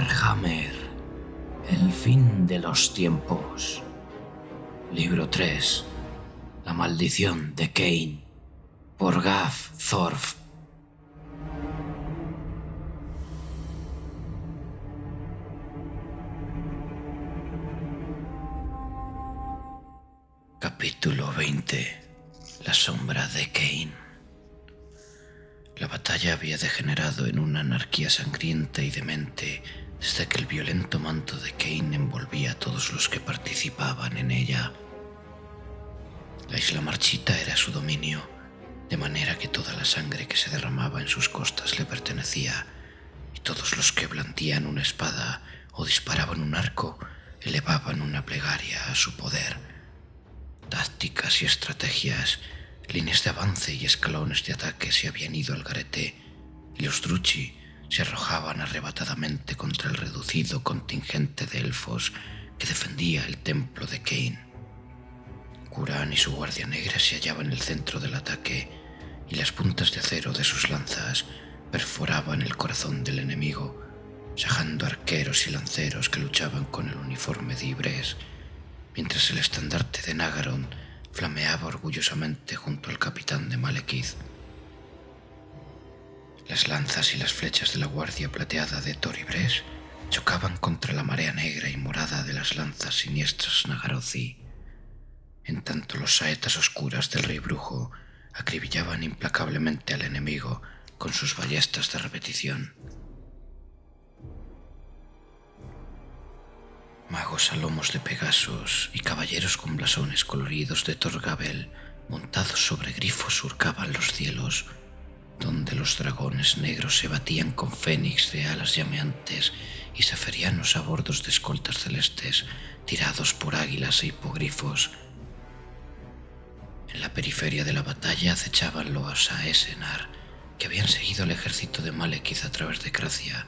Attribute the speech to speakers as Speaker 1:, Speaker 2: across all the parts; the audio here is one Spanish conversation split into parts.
Speaker 1: Warhammer, el fin de los tiempos. Libro 3. La maldición de Khaine, por Gav Thorf. Capítulo 20. La sombra de Khaine. La batalla había degenerado en una anarquía sangrienta y demente desde que el violento manto de Khaine envolvía a todos los que participaban en ella. La isla marchita era su dominio, de manera que toda la sangre que se derramaba en sus costas le pertenecía, y todos los que blandían una espada o disparaban un arco elevaban una plegaria a su poder. Tácticas y estrategias, líneas de avance y escalones de ataque se habían ido al garete, y los Druchi se arrojaban arrebatadamente contra el reducido contingente de elfos que defendía el templo de Khaine. Qhoran y su guardia negra se hallaban en el centro del ataque, y las puntas de acero de sus lanzas perforaban el corazón del enemigo, sajando arqueros y lanceros que luchaban con el uniforme de Ybres, mientras el estandarte de Nagaron flameaba orgullosamente junto al capitán de Malekith. Las lanzas y las flechas de la guardia plateada de Thor Ybres chocaban contra la marea negra y morada de las lanzas siniestras Nagarothi, en tanto los saetas oscuras del rey brujo acribillaban implacablemente al enemigo con sus ballestas de repetición. Magos a lomos de Pegasos y caballeros con blasones coloridos de Thorgabel, montados sobre grifos, surcaban los cielos, donde los dragones negros se batían con fénix de alas llameantes y seferianos a bordos de escoltas celestes tirados por águilas e hipogrifos. En la periferia de la batalla acechaban los Aesenar, que habían seguido al ejército de Malekith a través de Cracia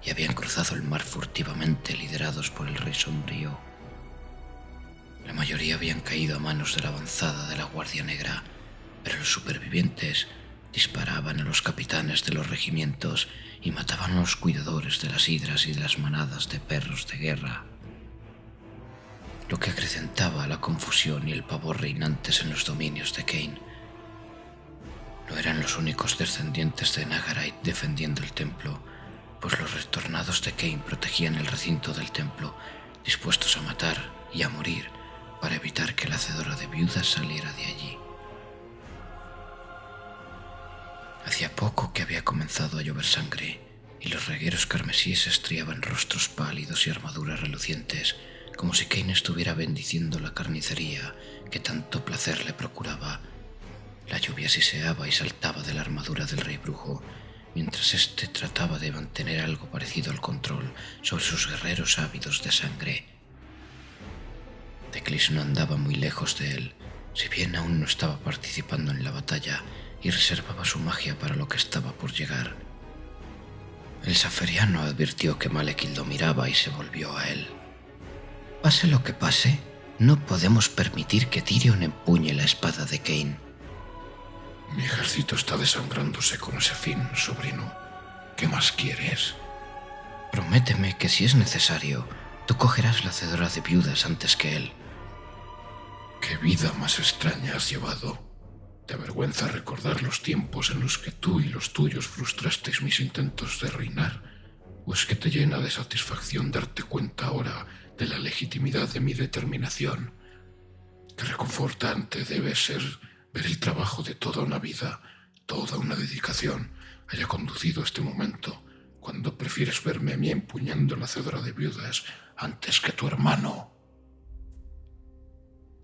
Speaker 1: y habían cruzado el mar furtivamente liderados por el rey sombrío. La mayoría habían caído a manos de la avanzada de la Guardia Negra, pero los supervivientes disparaban a los capitanes de los regimientos y mataban a los cuidadores de las hidras y de las manadas de perros de guerra, lo que acrecentaba la confusión y el pavor reinantes en los dominios de Khaine. No eran los únicos descendientes de Nagarite defendiendo el templo, pues los retornados de Khaine protegían el recinto del templo, dispuestos a matar y a morir para evitar que la hacedora de viudas saliera de allí. Hacía poco que había comenzado a llover sangre, y los regueros carmesíes estriaban rostros pálidos y armaduras relucientes, como si Khaine estuviera bendiciendo la carnicería que tanto placer le procuraba. La lluvia siseaba y saltaba de la armadura del rey brujo, mientras éste trataba de mantener algo parecido al control sobre sus guerreros ávidos de sangre. Teclis no andaba muy lejos de él, si bien aún no estaba participando en la batalla y reservaba su magia para lo que estaba por llegar. El saferiano advirtió que Malekith lo miraba y se volvió a él. «Pase lo que pase, no podemos permitir que Tyrion empuñe la espada de Khaine».
Speaker 2: Mi ejército está desangrándose con ese fin, sobrino. ¿Qué más quieres?
Speaker 1: Prométeme que si es necesario, tú cogerás la hacedora de viudas antes que él.
Speaker 2: ¿Qué vida más extraña has llevado? ¿Te avergüenza recordar los tiempos en los que tú y los tuyos frustrasteis mis intentos de reinar? ¿O es que te llena de satisfacción darte cuenta ahora de la legitimidad de mi determinación? Qué reconfortante debe ser ver el trabajo de toda una vida, toda una dedicación, haya conducido a este momento, cuando prefieres verme a mí empuñando la hacedora de viudas antes que tu hermano.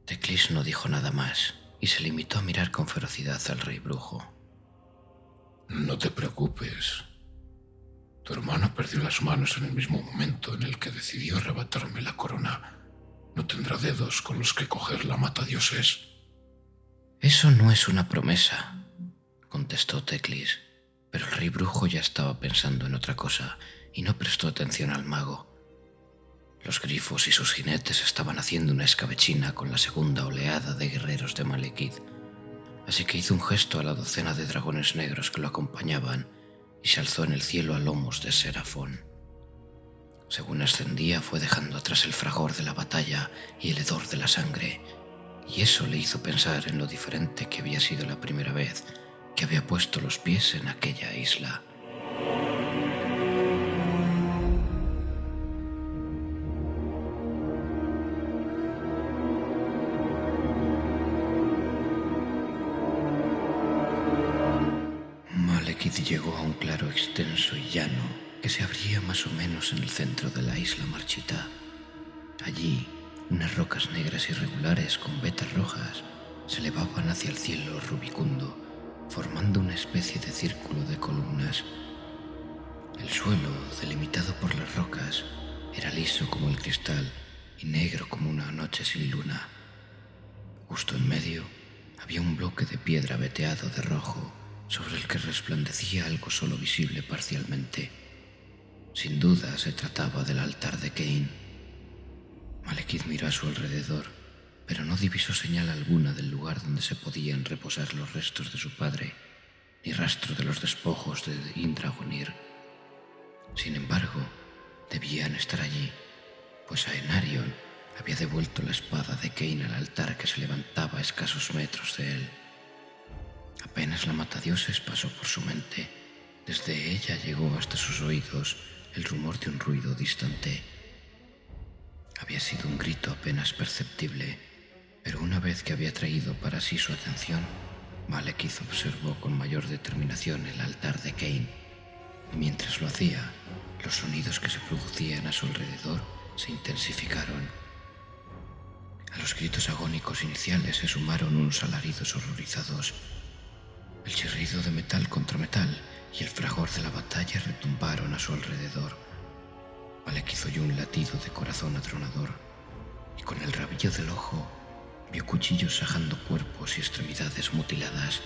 Speaker 1: Teclis no dijo nada más y se limitó a mirar con ferocidad al rey brujo.
Speaker 2: No te preocupes. Tu hermano perdió las manos en el mismo momento en el que decidió arrebatarme la corona. No tendrá dedos con los que coger la matadioses.
Speaker 1: Eso no es una promesa, contestó Teclis, pero el rey brujo ya estaba pensando en otra cosa y no prestó atención al mago. Los grifos y sus jinetes estaban haciendo una escabechina con la segunda oleada de guerreros de Malekith, así que hizo un gesto a la docena de dragones negros que lo acompañaban y se alzó en el cielo a lomos de Serafón. Según ascendía, fue dejando atrás el fragor de la batalla y el hedor de la sangre, y eso le hizo pensar en lo diferente que había sido la primera vez que había puesto los pies en aquella isla. Malekith llegó a un claro extenso y llano que se abría más o menos en el centro de la isla marchita. Allí, unas rocas negras irregulares con vetas rojas se elevaban hacia el cielo rubicundo, formando una especie de círculo de columnas. El suelo, delimitado por las rocas, era liso como el cristal y negro como una noche sin luna. Justo en medio había un bloque de piedra veteado de rojo sobre el que resplandecía algo solo visible parcialmente. Sin duda se trataba del altar de Cain. Malekith miró a su alrededor, pero no divisó señal alguna del lugar donde se podían reposar los restos de su padre, ni rastro de los despojos de Indragonir. Sin embargo, debían estar allí, pues Aenarion había devuelto la espada de Cain al altar que se levantaba a escasos metros de él. Apenas la matadioses pasó por su mente. Desde ella llegó hasta sus oídos el rumor de un ruido distante. Había sido un grito apenas perceptible, pero una vez que había atraído para sí su atención, Malekith observó con mayor determinación el altar de Cain, y mientras lo hacía, los sonidos que se producían a su alrededor se intensificaron. A los gritos agónicos iniciales se sumaron unos alaridos horrorizados. El chirrido de metal contra metal y el fragor de la batalla retumbaron a su alrededor. Malekith oyó un latido de corazón atronador, y con el rabillo del ojo vio cuchillos sajando cuerpos y extremidades mutiladas.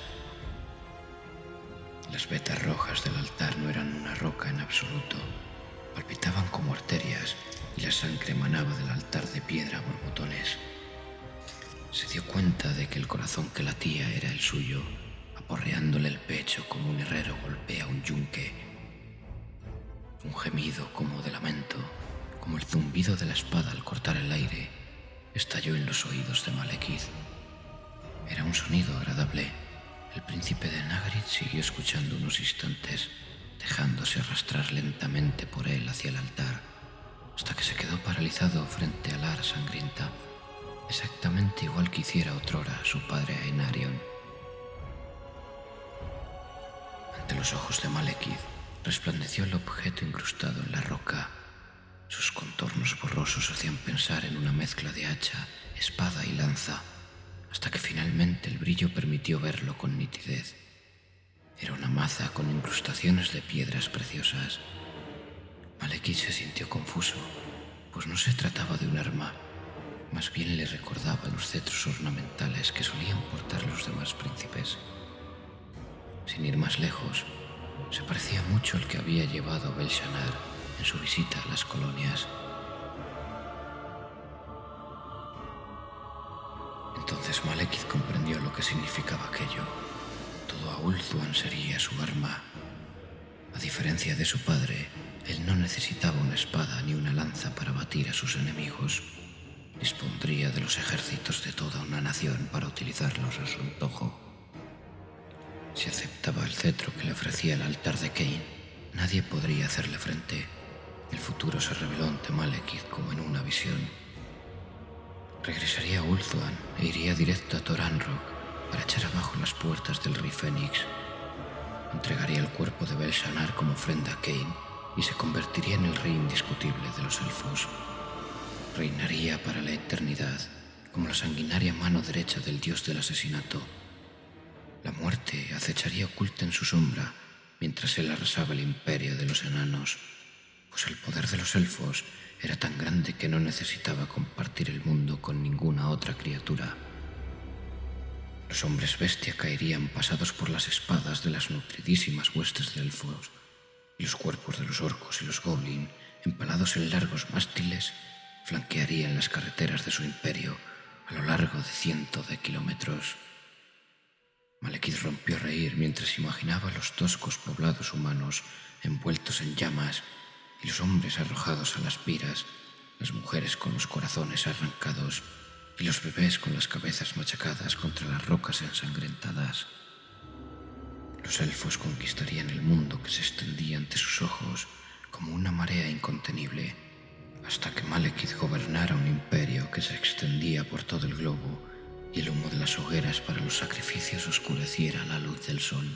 Speaker 1: Las vetas rojas del altar no eran una roca en absoluto, palpitaban como arterias y la sangre emanaba del altar de piedra a borbotones. Se dio cuenta de que el corazón que latía era el suyo, aporreándole el pecho como un herrero golpea un yunque. Un gemido como de lamento, como el zumbido de la espada al cortar el aire, estalló en los oídos de Malekith. Era un sonido agradable. El príncipe de Nagarythe siguió escuchando unos instantes, dejándose arrastrar lentamente por él hacia el altar, hasta que se quedó paralizado frente al ar sangrienta, exactamente igual que hiciera otrora su padre Aenarion. Ante los ojos de Malekith resplandeció el objeto incrustado en la roca. Sus contornos borrosos hacían pensar en una mezcla de hacha, espada y lanza, hasta que finalmente el brillo permitió verlo con nitidez. Era una maza con incrustaciones de piedras preciosas. Malekith se sintió confuso, pues no se trataba de un arma, más bien le recordaba los cetros ornamentales que solían portar los demás príncipes. Sin ir más lejos, se parecía mucho al que había llevado Belshazzar en su visita a las colonias. Entonces Malekith comprendió lo que significaba aquello. Todo Aulthuan sería su arma. A diferencia de su padre, él no necesitaba una espada ni una lanza para batir a sus enemigos. Dispondría de los ejércitos de toda una nación para utilizarlos a su antojo. Si aceptaba el cetro que le ofrecía el altar de Cain, nadie podría hacerle frente. El futuro se reveló ante Malekith como en una visión. Regresaría a Ulthuan e iría directo a Tor Anrok para echar abajo las puertas del Rey Fénix. Entregaría el cuerpo de Belshazzar como ofrenda a Cain y se convertiría en el rey indiscutible de los elfos. Reinaría para la eternidad como la sanguinaria mano derecha del dios del asesinato. La muerte acecharía oculta en su sombra mientras él arrasaba el imperio de los enanos, pues el poder de los elfos era tan grande que no necesitaba compartir el mundo con ninguna otra criatura. Los hombres bestia caerían pasados por las espadas de las nutridísimas huestes de elfos, y los cuerpos de los orcos y los goblin, empalados en largos mástiles, flanquearían las carreteras de su imperio a lo largo de cientos de kilómetros. Malekith rompió a reír mientras imaginaba los toscos poblados humanos envueltos en llamas y los hombres arrojados a las piras, las mujeres con los corazones arrancados y los bebés con las cabezas machacadas contra las rocas ensangrentadas. Los elfos conquistarían el mundo que se extendía ante sus ojos como una marea incontenible, hasta que Malekith gobernara un imperio que se extendía por todo el globo y el humo de las hogueras para los sacrificios oscureciera la luz del sol.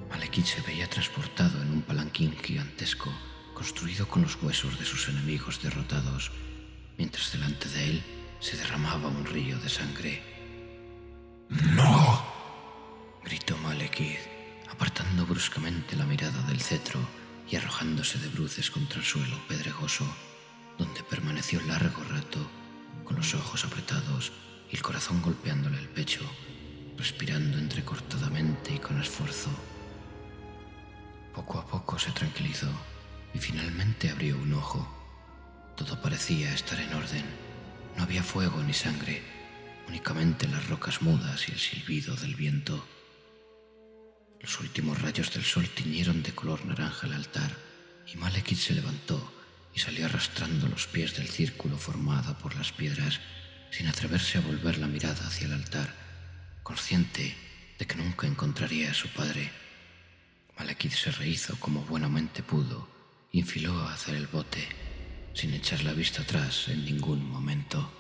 Speaker 1: Malekith se veía transportado en un palanquín gigantesco construido con los huesos de sus enemigos derrotados, mientras delante de él se derramaba un río de sangre.
Speaker 2: ¡No!
Speaker 1: Gritó Malekith, apartando bruscamente la mirada del cetro y arrojándose de bruces contra el suelo pedregoso, donde permaneció largo rato, con los ojos apretados y el corazón golpeándole el pecho, respirando entrecortadamente y con esfuerzo. Poco a poco se tranquilizó y finalmente abrió un ojo. Todo parecía estar en orden. No había fuego ni sangre, únicamente las rocas mudas y el silbido del viento. Los últimos rayos del sol tiñeron de color naranja el altar y Malekith se levantó y salió arrastrando los pies del círculo formado por las piedras, sin atreverse a volver la mirada hacia el altar, consciente de que nunca encontraría a su padre. Malekith se rehizo como buenamente pudo y enfiló hacia el bote, sin echar la vista atrás en ningún momento.